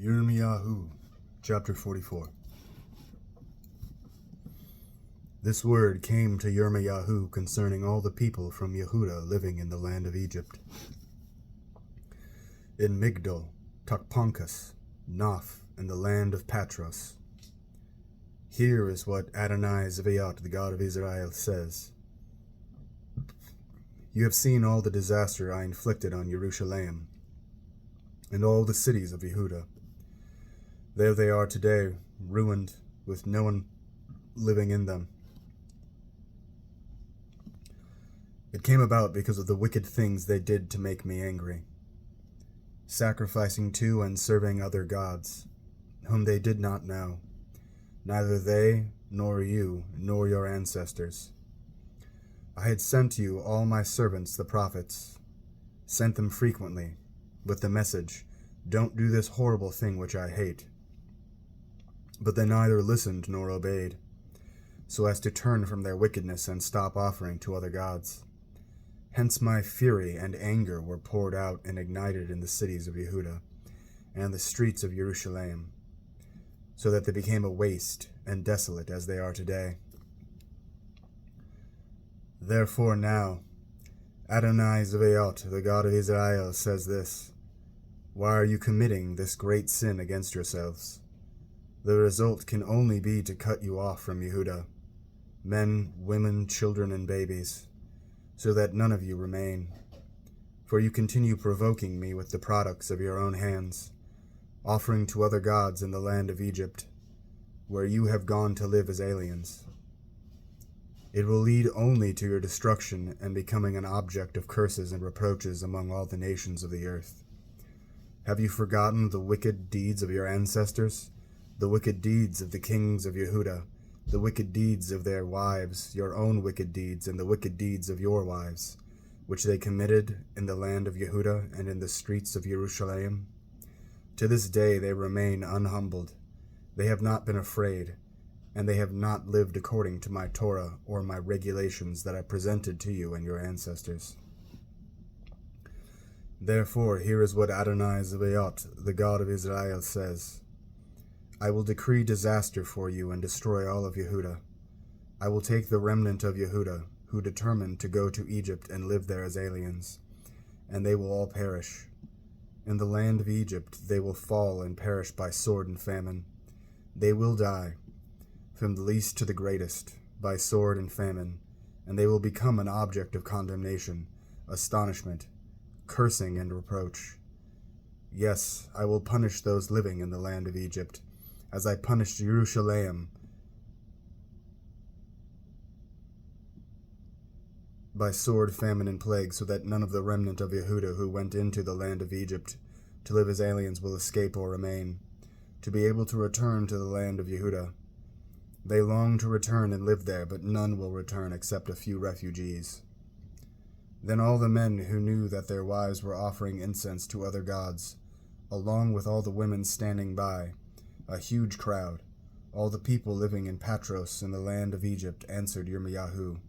Yirmeyahu, chapter 44. This word came to Yirmeyahu concerning all the people from Y'hudah living in the land of Egypt. In Migdol, Tachpanches, Naph, and the land of Patros. Here is what Adonai Zvaot, the God of Israel, says. You have seen all the disaster I inflicted on Yerushalayim, and all the cities of Y'hudah. There they are today, ruined, with no one living in them. It came about because of the wicked things they did to make me angry, sacrificing to and serving other gods, whom they did not know, neither they, nor you, nor your ancestors. I had sent you all my servants the prophets, sent them frequently, with the message, don't do this horrible thing which I hate. But they neither listened nor obeyed, so as to turn from their wickedness and stop offering to other gods. Hence my fury and anger were poured out and ignited in the cities of Y'hudah and the streets of Yerushalayim, so that they became a waste and desolate as they are today. Therefore now, Adonai Zvaot, the God of Israel, says this, why are you committing this great sin against yourselves? The result can only be to cut you off from Y'hudah, men, women, children, and babies, so that none of you remain. For you continue provoking me with the products of your own hands, offering to other gods in the land of Egypt, where you have gone to live as aliens. It will lead only to your destruction and becoming an object of curses and reproaches among all the nations of the earth. Have you forgotten the wicked deeds of your ancestors? The wicked deeds of the kings of Y'hudah, the wicked deeds of their wives, your own wicked deeds, and the wicked deeds of your wives, which they committed in the land of Y'hudah and in the streets of Yerushalayim? To this day they remain unhumbled. They have not been afraid, and they have not lived according to my Torah or my regulations that I presented to you and your ancestors. Therefore, here is what Adonai Zvaot, the God of Israel, says. I will decree disaster for you and destroy all of Y'hudah. I will take the remnant of Y'hudah, who determined to go to Egypt and live there as aliens, and they will all perish. In the land of Egypt they will fall and perish by sword and famine. They will die, from the least to the greatest, by sword and famine, and they will become an object of condemnation, astonishment, cursing, and reproach. Yes, I will punish those living in the land of Egypt, as I punished Yerushalayim by sword, famine, and plague, so that none of the remnant of Y'hudah who went into the land of Egypt to live as aliens will escape or remain, to be able to return to the land of Y'hudah. They long to return and live there, but none will return except a few refugees. Then all the men who knew that their wives were offering incense to other gods, along with all the women standing by, a huge crowd, all the people living in Patros in the land of Egypt, answered Yirmeyahu.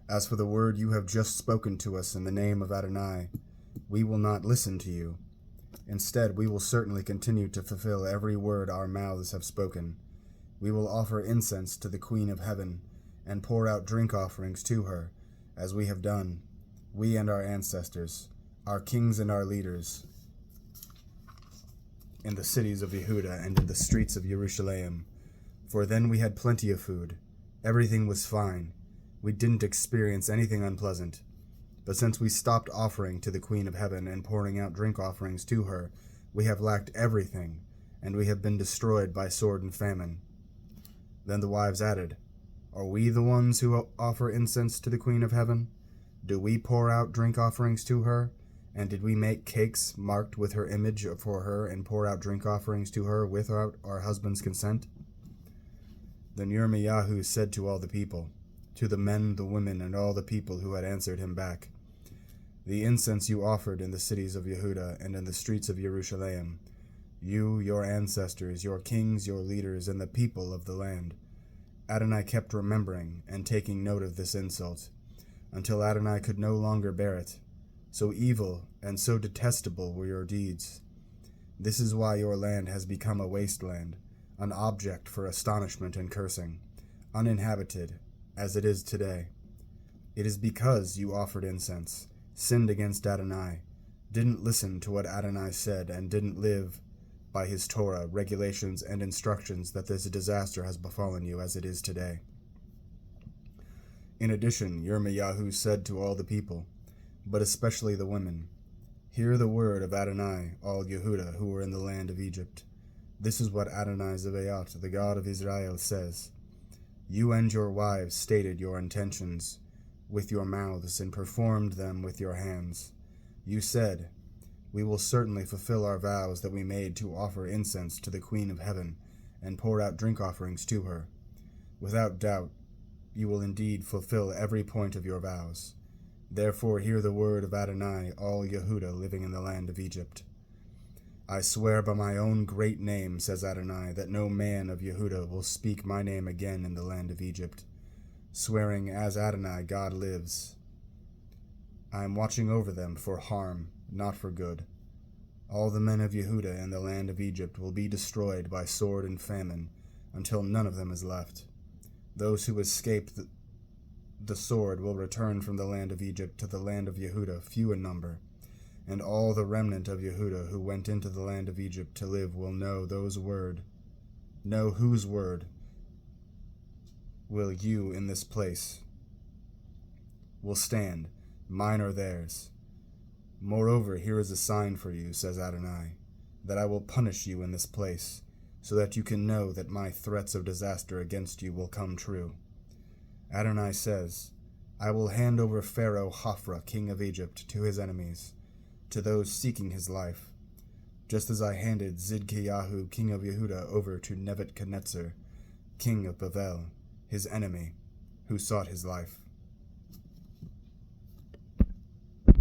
As for the word you have just spoken to us in the name of Adonai, we will not listen to you. Instead, we will certainly continue to fulfill every word our mouths have spoken. We will offer incense to the Queen of Heaven, and pour out drink offerings to her, as we have done, we and our ancestors, our kings and our leaders, in the cities of Y'hudah and in the streets of Yerushalayim. For then we had plenty of food. Everything was fine. We didn't experience anything unpleasant. But since we stopped offering to the Queen of Heaven and pouring out drink offerings to her, we have lacked everything, and we have been destroyed by sword and famine. Then the wives added, are we the ones who offer incense to the Queen of Heaven? Do we pour out drink offerings to her? And did we make cakes marked with her image for her and pour out drink offerings to her without our husband's consent? Then Yirmeyahu said to all the people, to the men, the women, and all the people who had answered him back, the incense you offered in the cities of Y'hudah and in the streets of Yerushalayim, you, your ancestors, your kings, your leaders, and the people of the land. Adonai kept remembering and taking note of this insult, until Adonai could no longer bear it. So evil and so detestable were your deeds. This is why your land has become a wasteland, an object for astonishment and cursing, uninhabited, as it is today. It is because you offered incense, sinned against Adonai, didn't listen to what Adonai said, and didn't live by his Torah, regulations, and instructions that this disaster has befallen you as it is today. In addition, Yirmeyahu said to all the people, but especially the women, "Hear the word of Adonai, all Y'hudah who are in the land of Egypt. This is what Adonai Zevaot, the God of Israel, says. You and your wives stated your intentions with your mouths and performed them with your hands. You said, 'We will certainly fulfill our vows that we made to offer incense to the Queen of Heaven and pour out drink offerings to her.' Without doubt, you will indeed fulfill every point of your vows. Therefore hear the word of Adonai, all Y'hudah living in the land of Egypt. I swear by my own great name, says Adonai, that no man of Y'hudah will speak my name again in the land of Egypt, swearing as Adonai God lives. I am watching over them for harm, not for good. All the men of Y'hudah in the land of Egypt will be destroyed by sword and famine, until none of them is left. Those who escape the sword will return from the land of Egypt to the land of Y'hudah, few in number, and all the remnant of Y'hudah who went into the land of Egypt to live will know whose word will you in this place will stand, mine or theirs. Moreover, here is a sign for you, says Adonai, that I will punish you in this place, so that you can know that my threats of disaster against you will come true. Adonai says, I will hand over Pharaoh Hophra, king of Egypt, to his enemies, to those seeking his life, just as I handed Tzidkiyahu, king of Y'hudah, over to Nebuchadnezzar, king of Babel, his enemy, who sought his life.